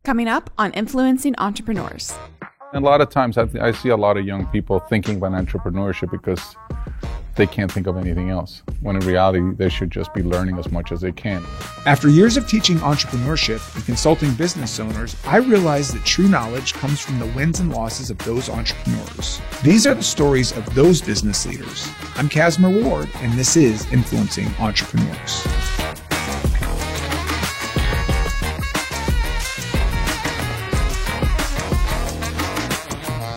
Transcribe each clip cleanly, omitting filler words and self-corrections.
Coming up on Influencing Entrepreneurs. A lot of times I see a lot of young people thinking about entrepreneurship because they can't think of anything else, when in reality, they should just be learning as much as they can. After years of teaching entrepreneurship and consulting business owners, I realized that true knowledge comes from the wins and losses of those entrepreneurs. These are the stories of those business leaders. I'm Casimir Ward, and this is Influencing Entrepreneurs.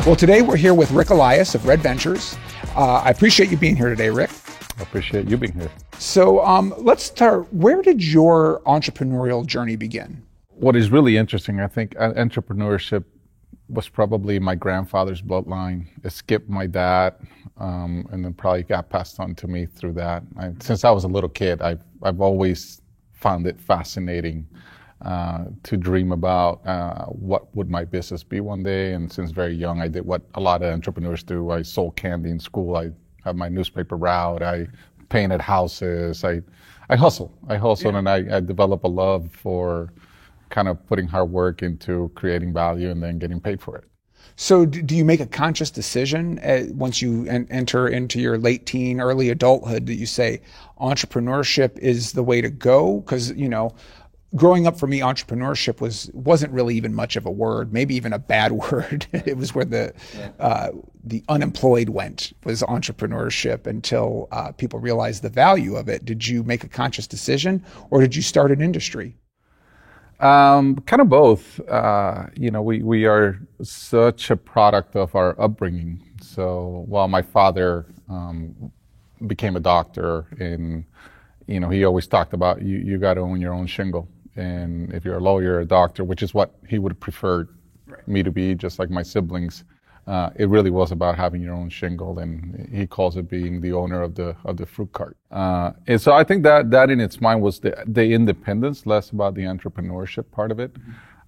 Well, today we're here with Rick Elias of Red Ventures. I appreciate you being here today, Rick. I appreciate you being here. So let's start. Where did your entrepreneurial journey begin? What is really interesting, I think entrepreneurship was probably my grandfather's bloodline. It skipped my dad, and then probably got passed on to me through that. Since I was a little kid, I've always found it fascinating to dream about what would my business be one day. And since very young, I did what a lot of entrepreneurs do. I sold candy in school. I had my newspaper route. I painted houses. I hustled. And I developed a love for kind of putting hard work into creating value and then getting paid for it. So do you make a conscious decision once you enter into your late teen, early adulthood that you say entrepreneurship is the way to go? Because, growing up for me, entrepreneurship wasn't really even much of a word, maybe even a bad word. It was where the unemployed went, was entrepreneurship, until people realized the value of it. Did you make a conscious decision, or did you start an industry? Kind of both. We are such a product of our upbringing. So while my father became a doctor, and he always talked about you got to own your own shingle. And if you're a lawyer, a doctor, which is what he would have preferred me to be, just like my siblings, it really was about having your own shingle, and he calls it being the owner of the fruit cart. And so I think that in its mind was the independence, less about the entrepreneurship part of it.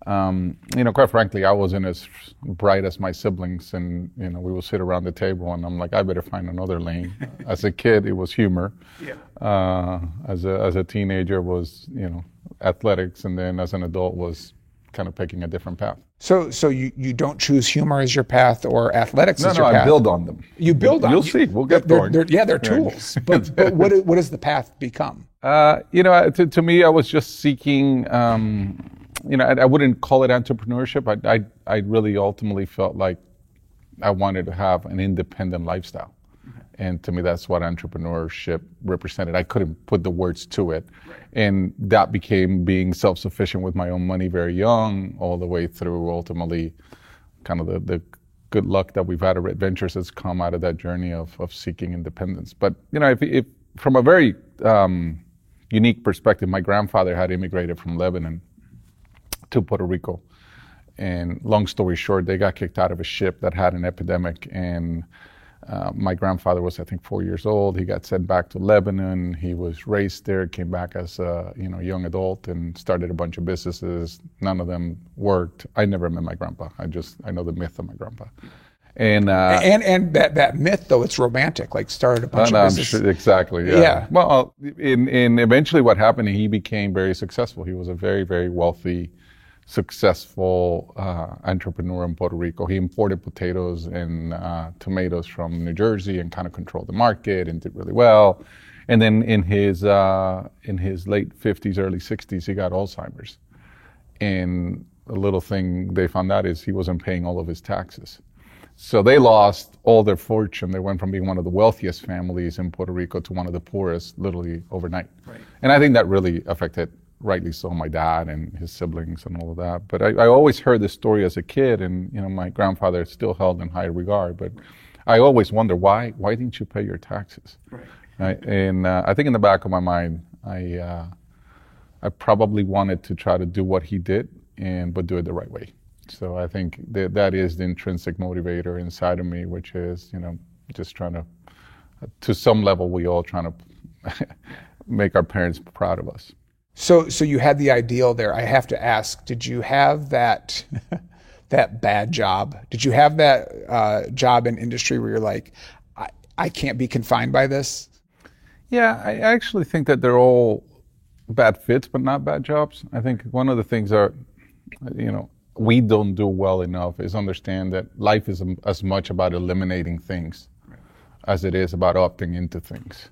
Quite frankly, I wasn't as bright as my siblings, and we would sit around the table, and I'm like, I better find another lane. As a kid, it was humor. As a teenager, was athletics, and then as an adult was kind of picking a different path. So you don't choose humor as your path or athletics as your path? No, I build on them. You build on them. You'll see. We'll get going. They're tools. But what does the path become? To me, I was just seeking. I wouldn't call it entrepreneurship. I really ultimately felt like I wanted to have an independent lifestyle. And to me, that's what entrepreneurship represented. I couldn't put the words to it. And that became being self-sufficient with my own money very young, all the way through ultimately kind of the good luck that we've had at Red Ventures has come out of that journey of seeking independence. But, if from a very unique perspective, my grandfather had immigrated from Lebanon to Puerto Rico. And long story short, they got kicked out of a ship that had an epidemic, and my grandfather was, I think, 4 years old. He got sent back to Lebanon. He was raised there, came back as a young adult, and started a bunch of businesses. None of them worked. I never met my grandpa. I know the myth of my grandpa. And that myth, though, it's romantic. Like, started a bunch of businesses. Sure, exactly. Yeah. Well, in eventually what happened, he became very successful. He was a very, very wealthy, successful entrepreneur in Puerto Rico. He imported potatoes and tomatoes from New Jersey and kind of controlled the market and did really well. And then in his late 50s, early 60s, he got Alzheimer's. And a little thing they found out is he wasn't paying all of his taxes. So they lost all their fortune. They went from being one of the wealthiest families in Puerto Rico to one of the poorest, literally overnight. Right. And I think that really affected, rightly so, my dad and his siblings and all of that. But I always heard this story as a kid, and my grandfather is still held in high regard. But I always wonder, why didn't you pay your taxes? Right. And I think in the back of my mind, I probably wanted to try to do what he did, but do it the right way. So I think that is the intrinsic motivator inside of me, which is just trying to some level, we all trying to make our parents proud of us. So you had the ideal there. I have to ask, did you have that bad job? Did you have that job in industry where you're like, I can't be confined by this? Yeah, I actually think that they're all bad fits, but not bad jobs. I think one of the things we don't do well enough is understand that life is as much about eliminating things as it is about opting into things.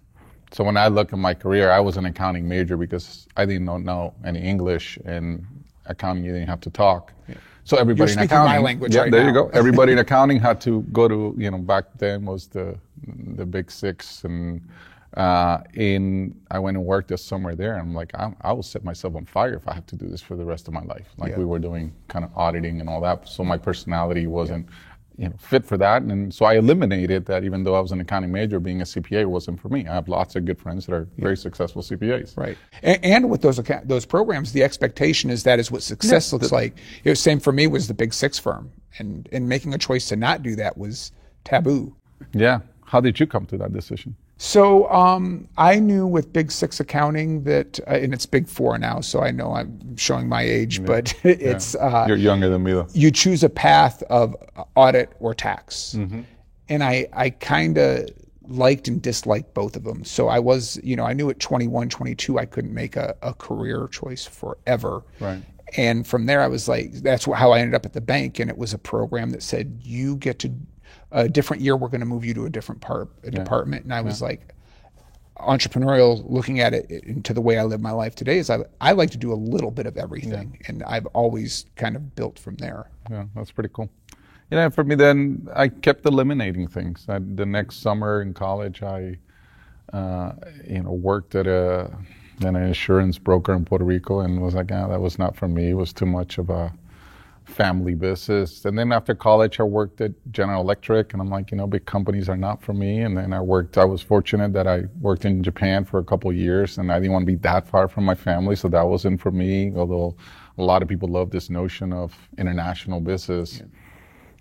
So when I look at my career, I was an accounting major because I didn't know any English, and accounting you didn't have to talk. Yeah. So everybody in accounting, my language yeah, right there now. you go. Everybody in accounting had to go to, back then was the Big Six, and I went and worked this summer there. And I'm like, I will set myself on fire if I have to do this for the rest of my life. Like we were doing kind of auditing and all that. So my personality wasn't fit for that. And so I eliminated that, even though I was an accounting major, being a CPA wasn't for me. I have lots of good friends that are very successful CPAs. Right. And with those programs, the expectation is that is what success looks like. It was same for me was the Big Six firm. And making a choice to not do that was taboo. Yeah. How did you come to that decision? So I knew with Big Six accounting that, and it's Big Four now, so I know I'm showing my age, but it's... You're younger than me, though. You choose a path of audit or tax. Mm-hmm. And I kind of liked and disliked both of them. So I was, I knew at 21, 22, I couldn't make a career choice forever. Right. And from there, I was like, that's how I ended up at the bank. And it was a program that said, you get to... a different year, we're going to move you to a different department. And I was like, entrepreneurial, looking at it into the way I live my life today is I like to do a little bit of everything. Yeah. And I've always kind of built from there. Yeah, that's pretty cool. For me then, I kept eliminating things. The next summer in college, I, worked at an insurance broker in Puerto Rico and was like, that was not for me. It was too much of a family business. And then after college, I worked at General Electric, and I'm like, big companies are not for me. And then I was fortunate that I worked in Japan for a couple of years, and I didn't want to be that far from my family, so that wasn't for me, although a lot of people love this notion of international business.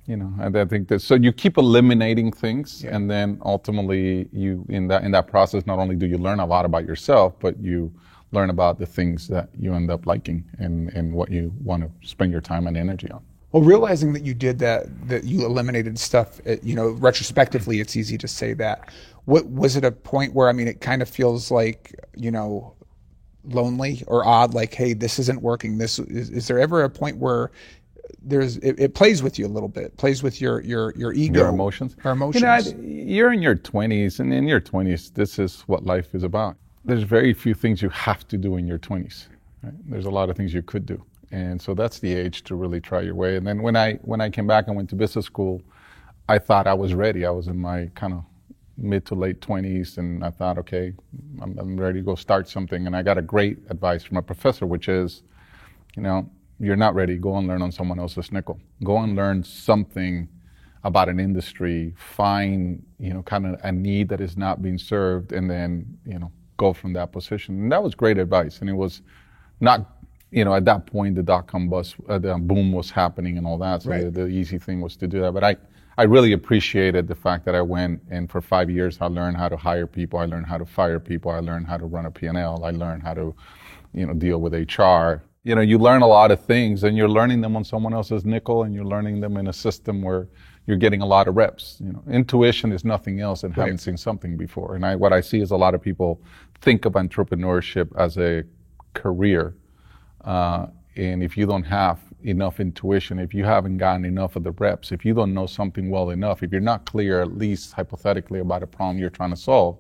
And I think that, so you keep eliminating things, and then ultimately you, in that process, not only do you learn a lot about yourself, but you learn about the things that you end up liking and what you want to spend your time and energy on. Well, realizing that you did that you eliminated stuff, retrospectively, it's easy to say that. What was it a point where, it kind of feels like, lonely or odd, like, hey, this isn't working. Is there ever a point where it plays with you a little bit, plays with your ego, your emotions? Our emotions. You're in your 20s, and in your 20s, this is what life is about. There's very few things you have to do in your 20s. Right? There's a lot of things you could do. And so that's the age to really try your way. And then when I came back and went to business school, I thought I was ready. I was in my kind of mid to late 20s, and I thought, okay, I'm ready to go start something. And I got a great advice from a professor, which is, you're not ready. Go and learn on someone else's nickel. Go and learn something about an industry. Find, kind of a need that is not being served, and then, go from that position. And that was great advice. And it was not, at that point, the dot-com boom was happening and all that. So right. the easy thing was to do that. But I really appreciated the fact that I went, and for 5 years, I learned how to hire people. I learned how to fire people. I learned how to run a P&L. I learned how to, deal with HR. You learn a lot of things, and you're learning them on someone else's nickel, and you're learning them in a system where you're getting a lot of reps. Intuition is nothing else than having seen something before. And what I see is a lot of people think of entrepreneurship as a career. And if you don't have enough intuition, if you haven't gotten enough of the reps, if you don't know something well enough, if you're not clear, at least hypothetically, about a problem you're trying to solve,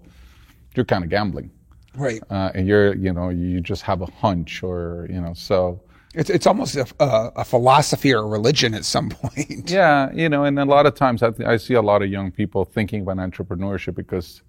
you're kind of gambling. Right. And you just have a hunch, or, so. It's almost a philosophy or a religion at some point. Yeah, and a lot of times I see a lot of young people thinking about entrepreneurship because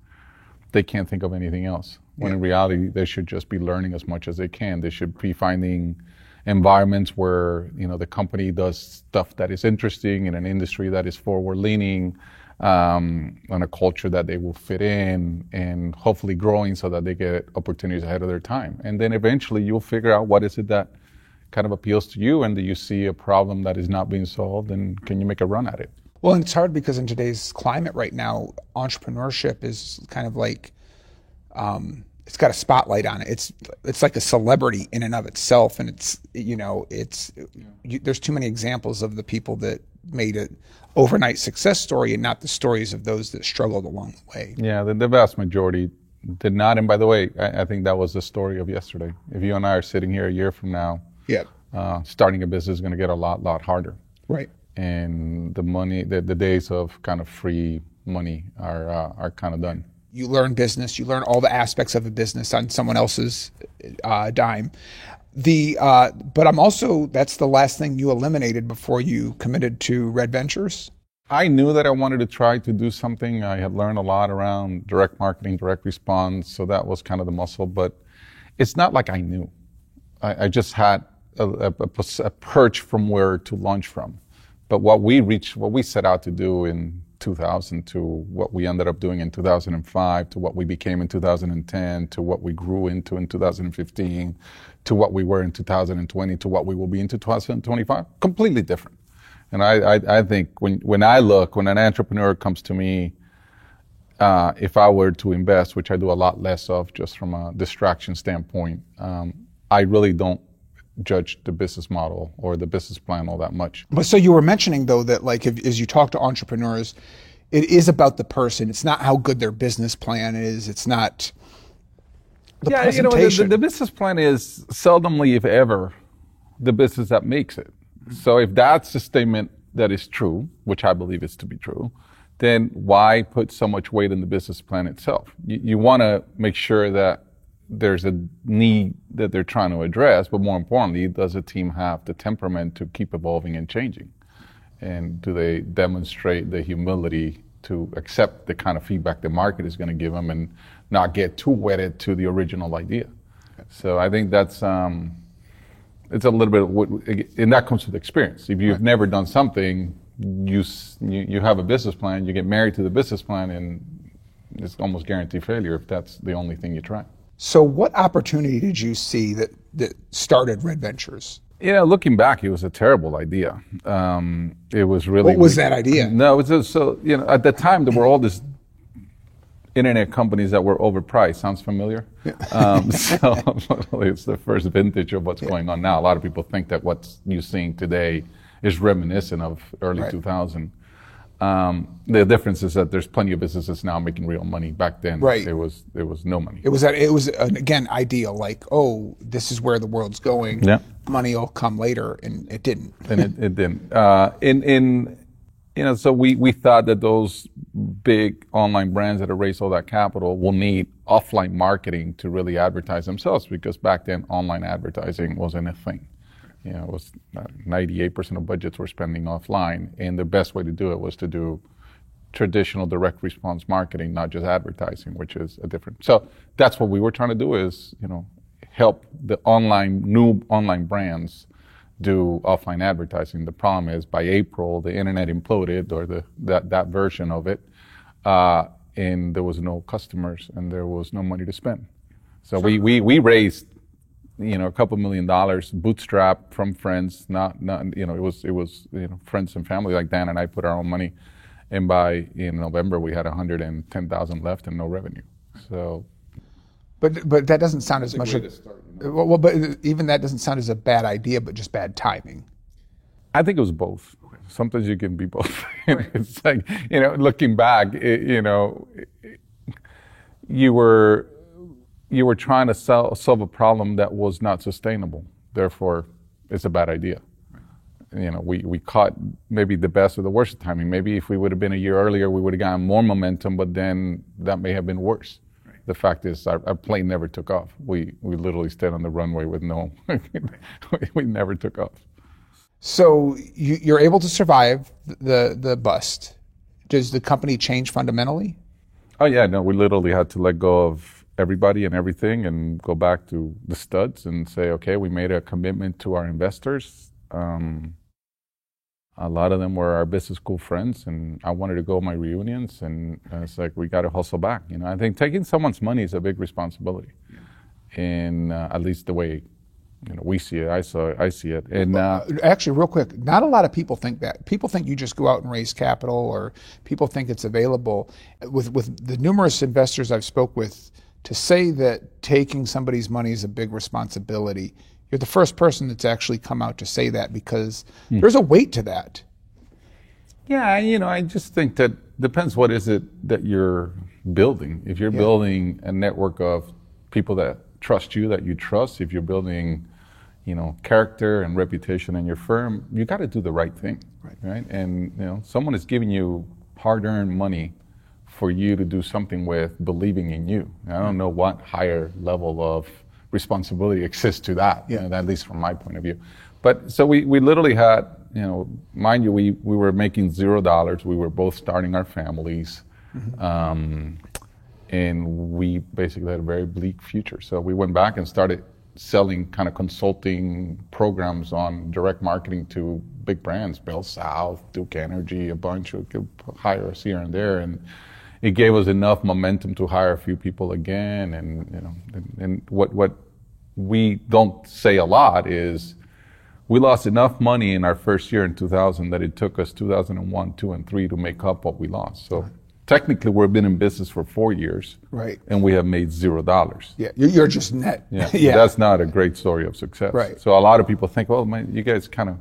they can't think of anything else. When in reality, they should just be learning as much as they can. They should be finding environments where, the company does stuff that is interesting in an industry that is forward-leaning, on a culture that they will fit in, and hopefully growing so that they get opportunities ahead of their time. And then eventually you'll figure out what is it that kind of appeals to you, and do you see a problem that is not being solved, and can you make a run at it? Well, and it's hard because in today's climate right now, entrepreneurship is kind of like, it's got a spotlight on it. It's like a celebrity in and of itself, and there's too many examples of the people that made an overnight success story, and not the stories of those that struggled along the way. Yeah, the vast majority did not. And by the way, I think that was the story of yesterday. If you and I are sitting here a year from now, starting a business is going to get a lot harder. Right. And the money, the days of kind of free money are kind of done. You learn business. You learn all the aspects of a business on someone else's dime. But I'm also, that's the last thing you eliminated before you committed to Red Ventures. I knew that I wanted to try to do something. I had learned a lot around direct marketing, direct response, so that was kind of the muscle. But it's not like I knew. I just had a perch from where to launch from. But what we set out to do in 2000 to what we ended up doing in 2005 to what we became in 2010 to what we grew into in 2015 to what we were in 2020 to what we will be in 2025, completely different. And I think when an entrepreneur comes to me, if I were to invest, which I do a lot less of just from a distraction standpoint, I really don't judge the business model or the business plan all that much. But so you were mentioning though that like as you talk to entrepreneurs, it is about the person. It's not how good their business plan is. It's not the presentation. The business plan is seldomly, if ever, the business that makes it. So if that's a statement that is true, which I believe is to be true, then why put so much weight in the business plan itself? You want to make sure that there's a need that they're trying to address, but more importantly, does a team have the temperament to keep evolving and changing? And do they demonstrate the humility to accept the kind of feedback the market is going to give them and not get too wedded to the original idea? So I think that's it's a little bit, and that comes with experience. If you've never done something, you have a business plan, you get married to the business plan, and it's almost guaranteed failure if that's the only thing you try. So what opportunity did you see that started Red Ventures? Looking back, it was a terrible idea. It was really... What was that idea? No, it was just, at the time there were all these internet companies that were overpriced. Sounds familiar? Yeah. So it's the first vintage of what's going on now. A lot of people think that what you're seeing today is reminiscent of early 2000. The difference is that there's plenty of businesses now making real money. Back then, there was no money. It was again ideal, like, oh, this is where the world's going. Yeah. Money will come later, and it didn't. And it didn't. So we thought that those big online brands that have raised all that capital will need offline marketing to really advertise themselves, because back then online advertising wasn't a thing. It was 98% of budgets were spending offline, and the best way to do it was to do traditional direct response marketing, not just advertising, which is a different. So that's what we were trying to do is, help the new online brands do offline advertising. The problem is by April, the internet imploded, or that version of it, and there was no customers and there was no money to spend. So we raised, a couple $1 million, bootstrap from friends, it was friends and family, like Dan and I put our own money. And by November, we had 110,000 left and no revenue. So. But that doesn't sound as much. Well, but even that doesn't sound as a bad idea, but just bad timing. I think it was both. Sometimes you can be both. It's like, looking back, you were trying to solve a problem that was not sustainable. Therefore, it's a bad idea. We caught maybe the best or the worst timing. Maybe if we would have been a year earlier, we would have gotten more momentum, but then that may have been worse. The fact is, our plane never took off. We literally stayed on the runway with we never took off. So you're able to survive the bust. Does the company change fundamentally? Oh yeah, no, we literally had to let go of everybody and everything and go back to the studs and say, okay, we made a commitment to our investors. A lot of them were our business school friends, and I wanted to go to my reunions, and it's like, we got to hustle back. I think taking someone's money is a big responsibility, and at least the way we see it, I see it. And actually, real quick, not a lot of people think that. People think you just go out and raise capital, or people think it's available. With the numerous investors I've spoke with, to say that taking somebody's money is a big responsibility, you're the first person that's actually come out to say that, because there's a weight to that. Yeah, I just think that depends what is it that you're building. If you're building a network of people that trust you, that you trust, if you're building, character and reputation in your firm, you got to do the right thing, right? And someone is giving you hard-earned money for you to do something with, believing in you. And I don't know what higher level of responsibility exists to that, at least from my point of view. But so we literally had, mind you, we were making $0. We were both starting our families. And we basically had a very bleak future. So we went back and started selling kind of consulting programs on direct marketing to big brands, Bell South, Duke Energy, a bunch of hire us here and there. And it gave us enough momentum to hire a few people again. And what we don't say a lot is we lost enough money in our first year in 2000 that it took us 2001, 2, and 3 to make up what we lost. So technically, we've been in business for 4 years, right? And we have made $0. Yeah, you're just net. Yeah, that's not a great story of success. Right. So a lot of people think, well, man, you guys kind of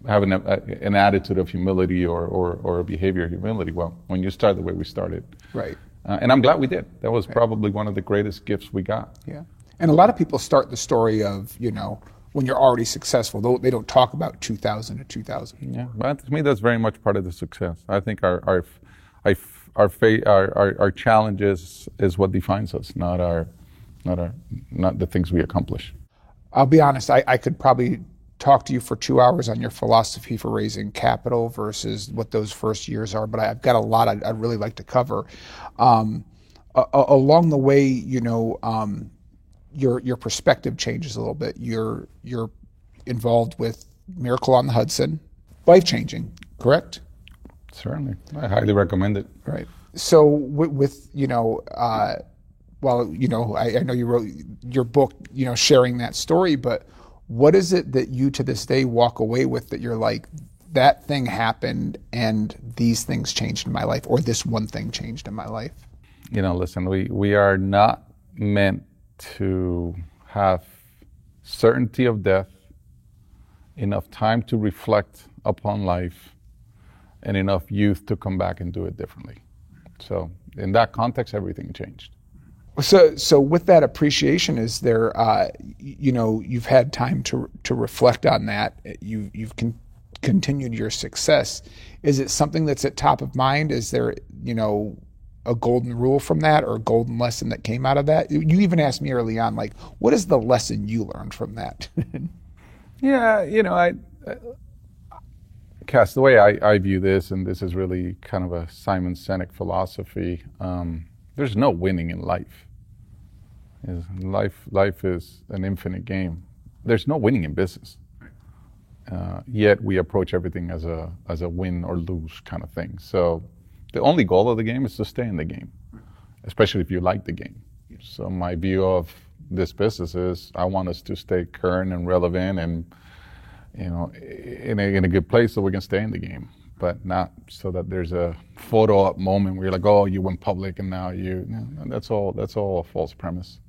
have an attitude of humility or a behavior of humility. Well, when you start the way we started, right? And I'm glad we did. That was probably one of the greatest gifts we got. Yeah, and a lot of people start the story of when you're already successful. They don't talk about 2000 to 2000. Yeah, but to me, that's very much part of the success. I think our challenges is what defines us, not the things we accomplish. I'll be honest. I could probably talk to you for 2 hours on your philosophy for raising capital versus what those first years are, but I've got a lot I'd really like to cover. Along the way, your perspective changes a little bit. You're involved with Miracle on the Hudson, life-changing, correct? Certainly, I highly recommend it. Right. So with I know you wrote your book, sharing that story, but what is it that you to this day walk away with that you're like, that thing happened and these things changed in my life, or this one thing changed in my life? Listen, we are not meant to have certainty of death, enough time to reflect upon life, and enough youth to come back and do it differently. So in that context, everything changed. So with that appreciation, is there, you've had time to reflect on that. You've continued your success. Is it something that's at top of mind? Is there, a golden rule from that or a golden lesson that came out of that? You even asked me early on, like, what is the lesson you learned from that? Yeah, Cass, the way I view this, and this is really kind of a Simon Sinek philosophy, there's no winning in life. Life is an infinite game. There's no winning in business. Yet we approach everything as a win or lose kind of thing. So the only goal of the game is to stay in the game, especially if you like the game. So my view of this business is I want us to stay current and relevant and in a good place so we can stay in the game, but not so that there's a photo op moment where you're like, oh, you went public and now that's all a false premise.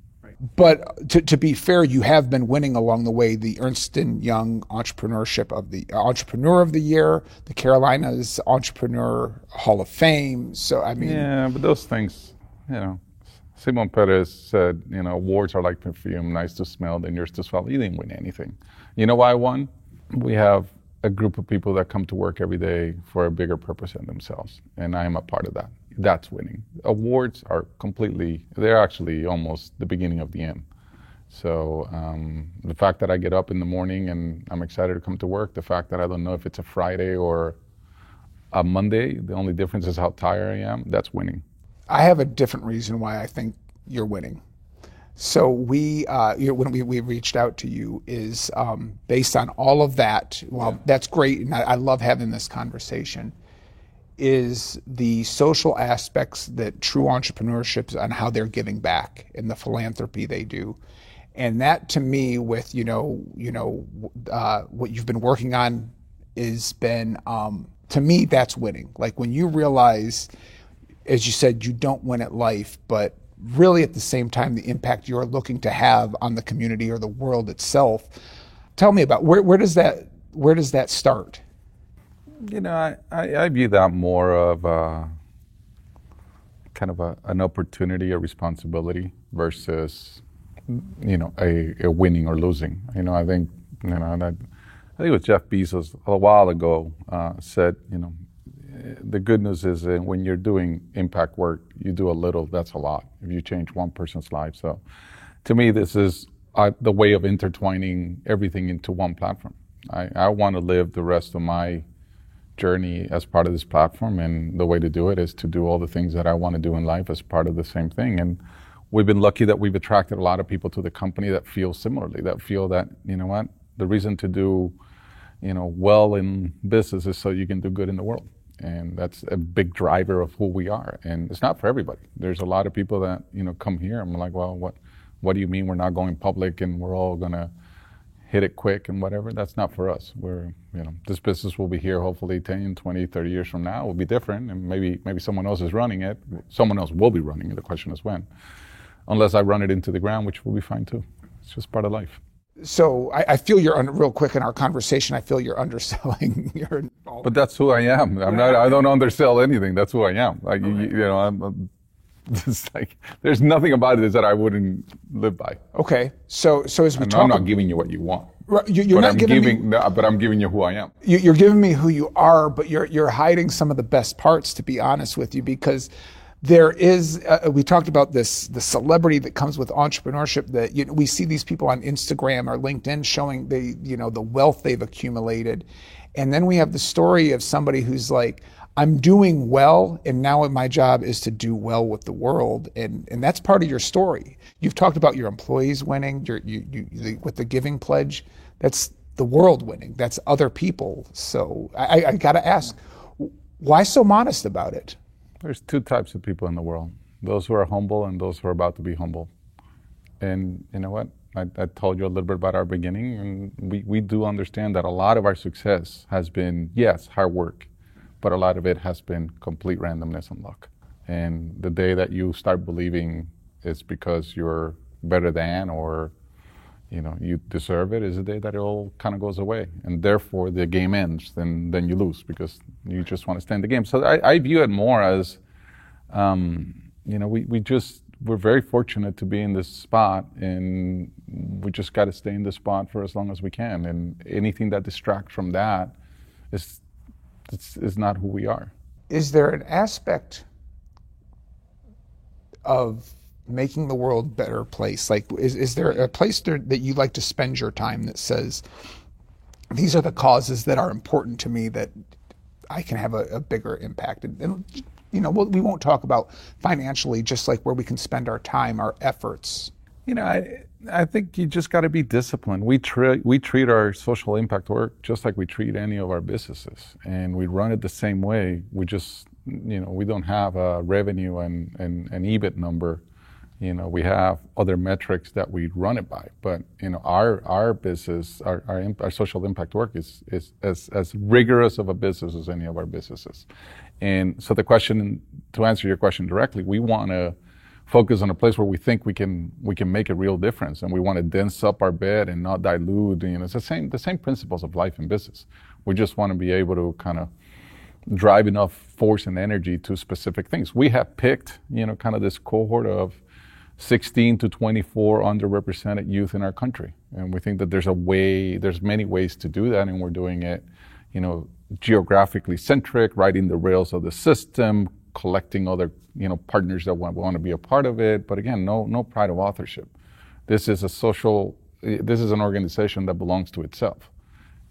But to be fair, you have been winning along the way. The Ernst & Young Entrepreneur of the Year, the Carolinas Entrepreneur Hall of Fame. So I mean, yeah, but those things, Simon Perez said, awards are like perfume, nice to smell, dangerous to swallow. You didn't win anything. You know why I won? We have a group of people that come to work every day for a bigger purpose than themselves, and I am a part of that. That's winning. Awards are they're actually almost the beginning of the end. So the fact that I get up in the morning and I'm excited to come to work, the fact that I don't know if it's a Friday or a Monday, the only difference is how tired I am, that's winning. I have a different reason why I think you're winning. So when we reached out to you is based on all of that. Well, that's great, and I love having this conversation. Is the social aspects that true entrepreneurship on how they're giving back and the philanthropy they do, and that to me, with what you've been working on, has been to me that's winning. Like when you realize, as you said, you don't win at life, but really at the same time the impact you're looking to have on the community or the world itself. Tell me about where does that start? I view that more of kind of an opportunity, a responsibility versus a winning or losing. I think, I think it was Jeff Bezos a while ago said, the good news is that when you're doing impact work, you do a little, that's a lot. If you change one person's life. So to me, this is the way of intertwining everything into one platform. I want to live the rest of my journey as part of this platform, and the way to do it is to do all the things that I want to do in life as part of the same thing. And we've been lucky that we've attracted a lot of people to the company that feel similarly, that feel that, the reason to do, well in business is so you can do good in the world. And that's a big driver of who we are. And it's not for everybody. There's a lot of people that, come here. I'm like, well, what do you mean we're not going public and we're all going to hit it quick and whatever? That's not for us. This business will be here hopefully 10, 20, 30 years from now. It will be different. And maybe someone else is running it. Someone else will be running it. The question is when. Unless I run it into the ground, which will be fine too. It's just part of life. So I feel real quick in our conversation, I feel you're underselling But that's who I am. I don't undersell anything. That's who I am. Like, I'm just like, there's nothing about this that I wouldn't live by. Okay. So as we talk, I'm not giving you what you want. You're not giving me, but I'm giving you who I am. You're giving me who you are, but you're hiding some of the best parts, to be honest with you, because there is, we talked about the celebrity that comes with entrepreneurship, that we see these people on Instagram or LinkedIn showing the wealth they've accumulated. And then we have the story of somebody who's like, I'm doing well, and now my job is to do well with the world. And that's part of your story. You've talked about your employees winning, with the giving pledge. That's the world winning. That's other people. So I got to ask, why so modest about it? There's two types of people in the world: those who are humble and those who are about to be humble. And you know what? I told you a little bit about our beginning, and we do understand that a lot of our success has been, yes, hard work, but a lot of it has been complete randomness and luck. And the day that you start believing it's because you're better than, or you deserve it, is the day that it all kind of goes away, and therefore the game ends. Then you lose because you just want to stay in the game. So I view it more as, we're very fortunate to be in this spot, and we just got to stay in this spot for as long as we can. And anything that distracts from that is not who we are. Is there an aspect of making the world a better place? Like, is there a place there that you like to spend your time that says, these are the causes that are important to me, that I can have a bigger impact? And we won't talk about financially, just like where we can spend our time, our efforts. I think you just got to be disciplined. We treat our social impact work just like we treat any of our businesses, and we run it the same way. We just, we don't have a revenue and an EBIT number. We have other metrics that we run it by, but our business, our social impact work is as rigorous of a business as any of our businesses. And so to answer your question directly, we want to focus on a place where we think we can make a real difference, and we want to dense up our bed and not dilute. It's the same principles of life and business. We just want to be able to kind of drive enough force and energy to specific things. We have picked, kind of this cohort of 16 to 24 underrepresented youth in our country. And we think that there's many ways to do that, and we're doing it, geographically centric, riding the rails of the system, collecting other, partners that want to be a part of it. But again, no pride of authorship. This is an organization that belongs to itself.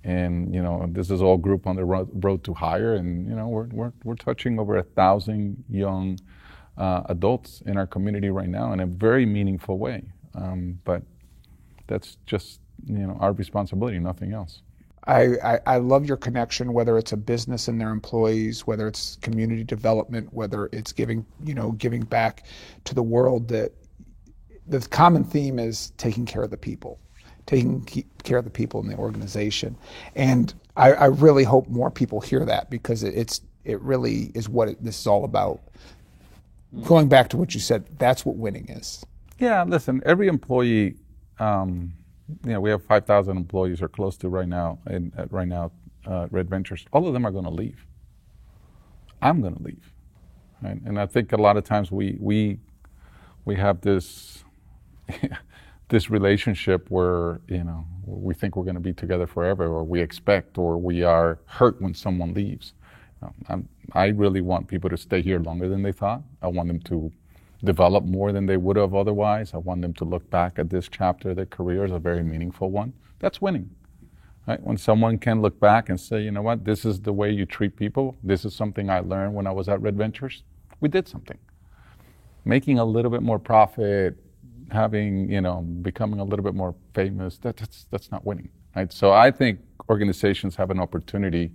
And, this is all group on the road to hire, and, we're touching over 1,000 young adults in our community right now in a very meaningful way. But that's just, our responsibility, nothing else. I love your connection, whether it's a business and their employees, whether it's community development, whether it's giving back to the world. That the common theme is taking care of the people, taking care of the people in the organization. And I really hope more people hear that, because it really is what this is all about. Going back to what you said, that's what winning is. Yeah, listen, every employee, we have 5,000 employees or close to right now at Red Ventures. All of them are going to leave. I'm going to leave, right? And I think a lot of times we have this this relationship where, we think we're going to be together forever, or we expect, or we are hurt when someone leaves. I really want people to stay here longer than they thought. I want them to develop more than they would have otherwise. I want them to look back at this chapter of their career as a very meaningful one. That's winning. Right? When someone can look back and say, you know what, this is the way you treat people. This is something I learned when I was at Red Ventures. We did something. Making a little bit more profit, having, becoming a little bit more famous, that's not winning. Right? So I think organizations have an opportunity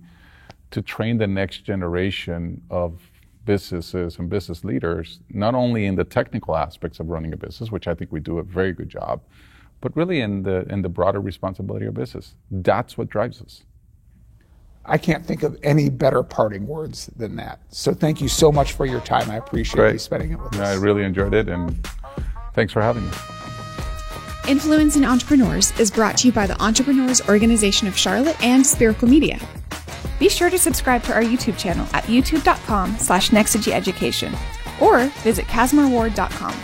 to train the next generation of businesses and business leaders, not only in the technical aspects of running a business, which I think we do a very good job, but really in the broader responsibility of business. That's what drives us. I can't think of any better parting words than that. So thank you so much for your time. I appreciate you spending it with us. I really enjoyed it, and thanks for having me. Influencing Entrepreneurs is brought to you by the Entrepreneurs Organization of Charlotte and Spherical Media. Be sure to subscribe to our YouTube channel at youtube.com/nexteducation or visit casmarward.com.